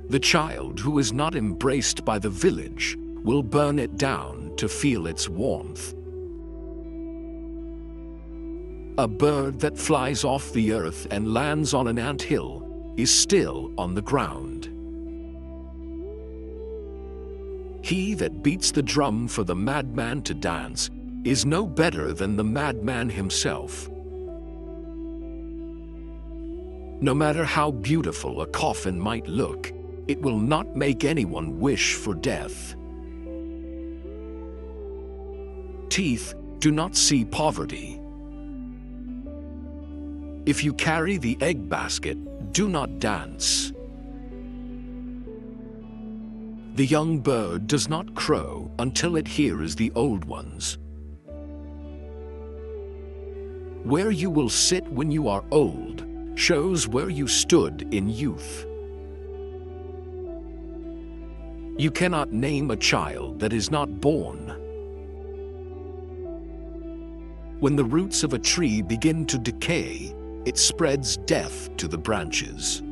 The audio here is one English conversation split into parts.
The child who is not embraced by the village will burn it down to feel its warmth. A bird that flies off the earth and lands on an anthill is still on the ground. He that beats the drum for the madman to dance is no better than the madman himself. No matter how beautiful a coffin might look, it will not make anyone wish for death. Teeth do not see poverty. If you carry the egg basket, do not dance. The young bird does not crow until it hears the old ones. Where you will sit when you are old shows where you stood in youth. You cannot name a child that is not born. When the roots of a tree begin to decay, it spreads death to the branches.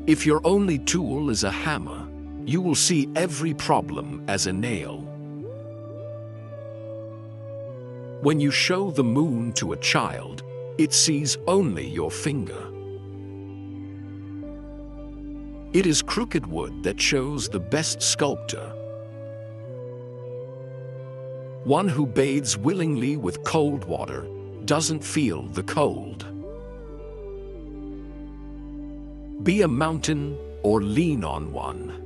If your only tool is a hammer, you will see every problem as a nail. When you show the moon to a child, it sees only your finger. It is crooked wood that shows the best sculptor. One who bathes willingly with cold water doesn't feel the cold. Be a mountain or lean on one.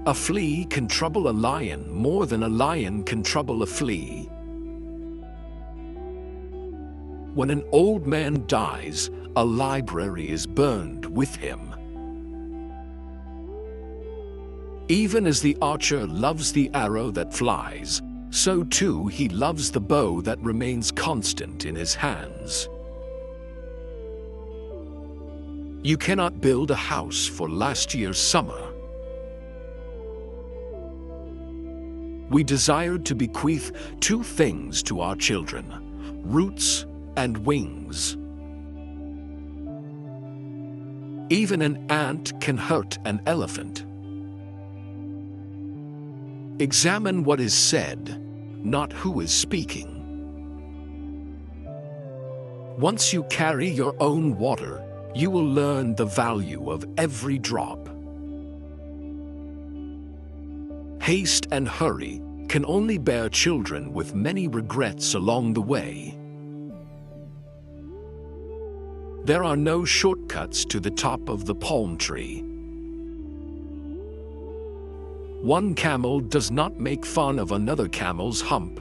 A flea can trouble a lion more than a lion can trouble a flea. When an old man dies, a library is burned with him. Even as the archer loves the arrow that flies, so too he loves the bow that remains constant in his hands. You cannot build a house for last year's summer. We desired to bequeath two things to our children: roots and wings. Even an ant can hurt an elephant. Examine what is said, not who is speaking. Once you carry your own water, you will learn the value of every drop. Haste and hurry can only bear children with many regrets along the way. There are no shortcuts to the top of the palm tree. One camel does not make fun of another camel's hump.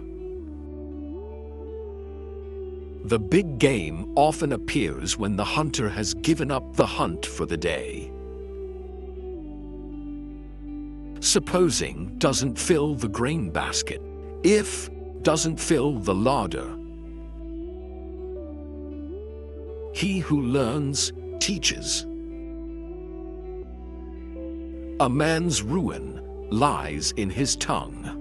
The big game often appears when the hunter has given up the hunt for the day. Supposing doesn't fill the grain basket, if doesn't fill the larder. He who learns teaches. A man's ruin lies in his tongue.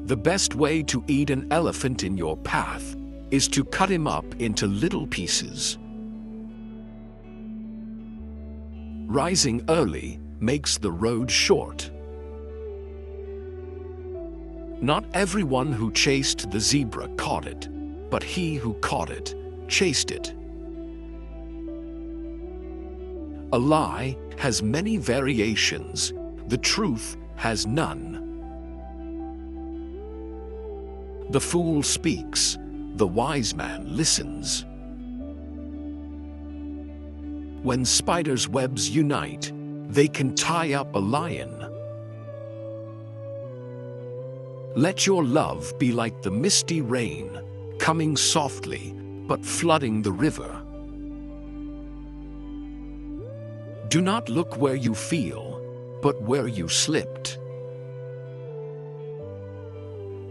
The best way to eat an elephant in your path is to cut him up into little pieces. Rising early makes the road short. Not everyone who chased the zebra caught it, but he who caught it chased it. A lie has many variations, the truth has none. The fool speaks, the wise man listens. When spiders' webs unite, they can tie up a lion. Let your love be like the misty rain, coming softly, but flooding the river. Do not look where you feel, but where you slipped.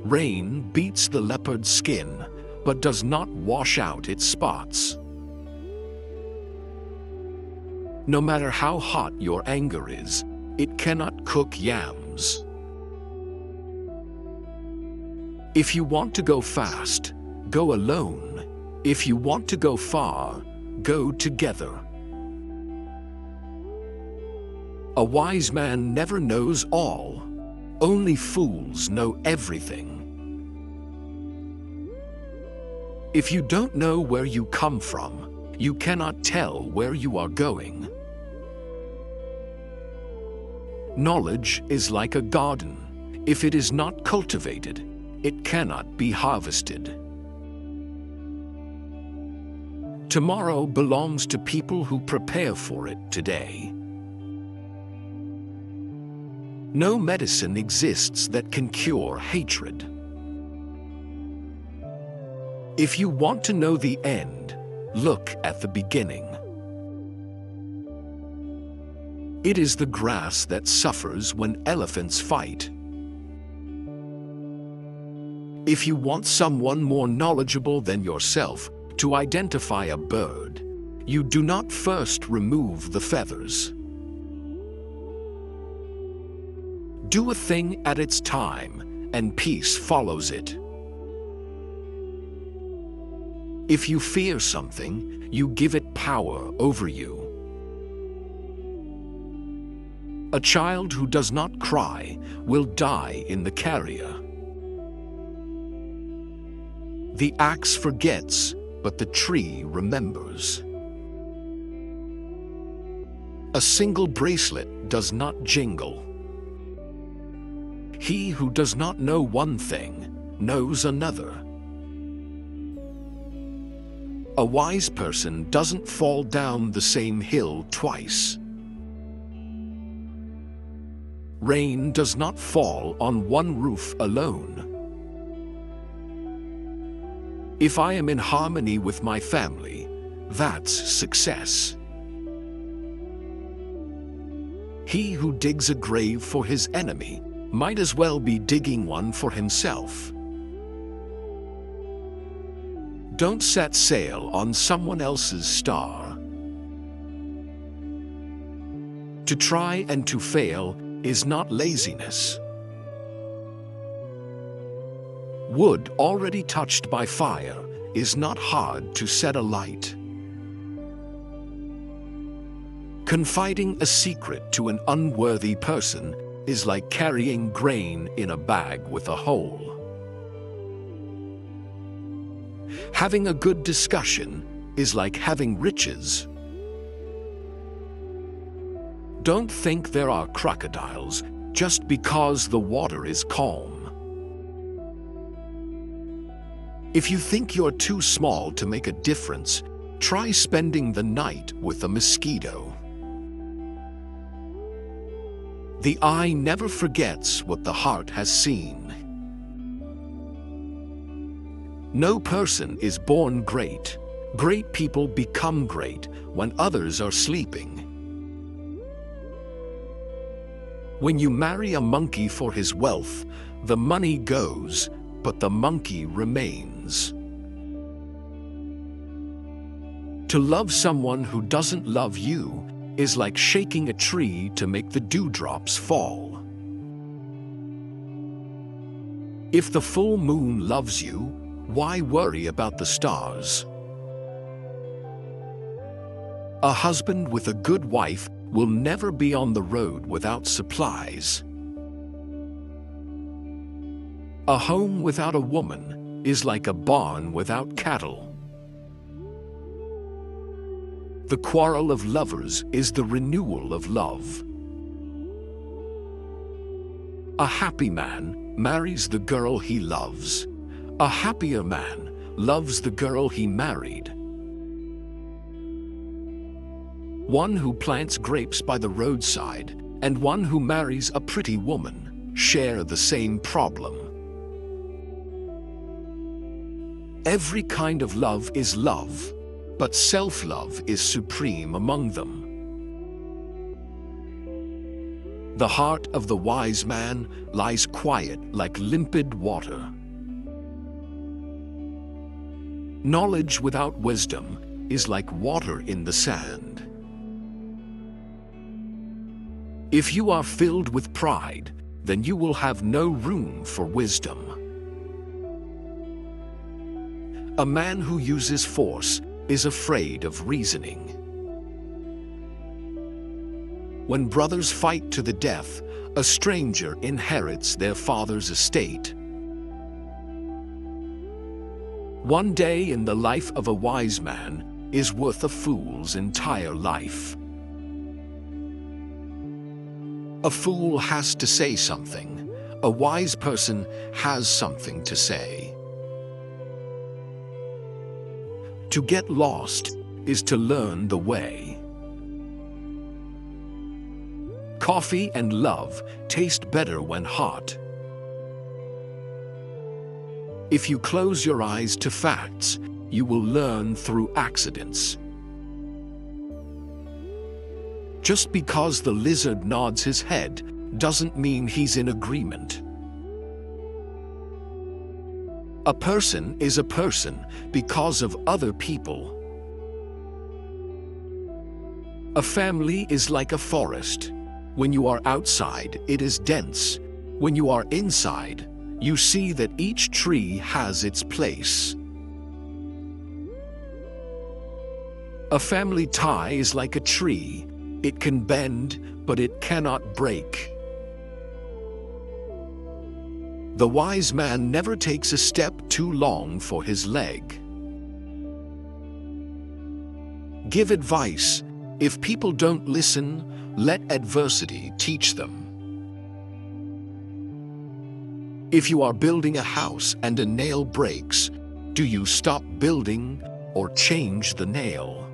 Rain beats the leopard's skin, but does not wash out its spots. No matter how hot your anger is, it cannot cook yams. If you want to go fast, go alone. If you want to go far, go together. A wise man never knows all. Only fools know everything. If you don't know where you come from, you cannot tell where you are going. Knowledge is like a garden. If it is not cultivated, it cannot be harvested. Tomorrow belongs to people who prepare for it today. No medicine exists that can cure hatred. If you want to know the end, look at the beginning. It is the grass that suffers when elephants fight. If you want someone more knowledgeable than yourself to identify a bird, you do not first remove the feathers. Do a thing at its time, and peace follows it. If you fear something, you give it power over you. A child who does not cry will die in the carrier. The axe forgets, but the tree remembers. A single bracelet does not jingle. He who does not know one thing knows another. A wise person doesn't fall down the same hill twice. Rain does not fall on one roof alone. If I am in harmony with my family, that's success. He who digs a grave for his enemy might as well be digging one for himself. Don't set sail on someone else's star. To try and to fail is not laziness. Wood already touched by fire is not hard to set alight. Confiding a secret to an unworthy person is like carrying grain in a bag with a hole. Having a good discussion is like having riches. Don't think there are crocodiles just because the water is calm. If you think you're too small to make a difference, try spending the night with a mosquito. The eye never forgets what the heart has seen. No person is born great. Great people become great when others are sleeping. When you marry a monkey for his wealth, the money goes, but the monkey remains. To love someone who doesn't love you is like shaking a tree to make the dewdrops fall. If the full moon loves you, why worry about the stars? A husband with a good wife will never be on the road without supplies. A home without a woman is like a barn without cattle. The quarrel of lovers is the renewal of love. A happy man marries the girl he loves. A happier man loves the girl he married. One who plants grapes by the roadside and one who marries a pretty woman share the same problem. Every kind of love is love, but self-love is supreme among them. The heart of the wise man lies quiet like limpid water. Knowledge without wisdom is like water in the sand. If you are filled with pride, then you will have no room for wisdom. A man who uses force is afraid of reasoning. When brothers fight to the death, a stranger inherits their father's estate. One day in the life of a wise man is worth a fool's entire life. A fool has to say something. A wise person has something to say. To get lost is to learn the way. Coffee and love taste better when hot. If you close your eyes to facts, you will learn through accidents. Just because the lizard nods his head doesn't mean he's in agreement. A person is a person because of other people. A family is like a forest. When you are outside, it is dense. When you are inside, you see that each tree has its place. A family tie is like a tree. It can bend, but it cannot break. The wise man never takes a step too long for his leg. Give advice. If people don't listen, let adversity teach them. If you are building a house and a nail breaks, do you stop building or change the nail?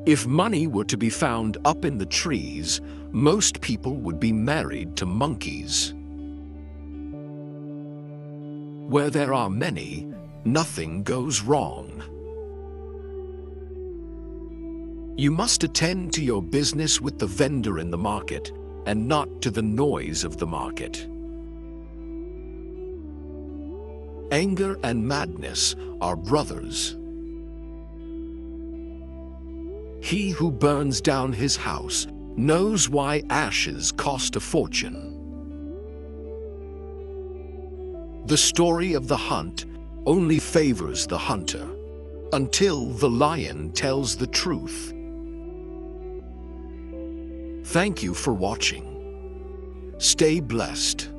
If money were to be found up in the trees, most people would be married to monkeys. Where there are many, nothing goes wrong. You must attend to your business with the vendor in the market and not to the noise of the market. Anger and madness are brothers. He who burns down his house knows why ashes cost a fortune. The story of the hunt only favors the hunter until the lion tells the truth. Thank you for watching. Stay blessed.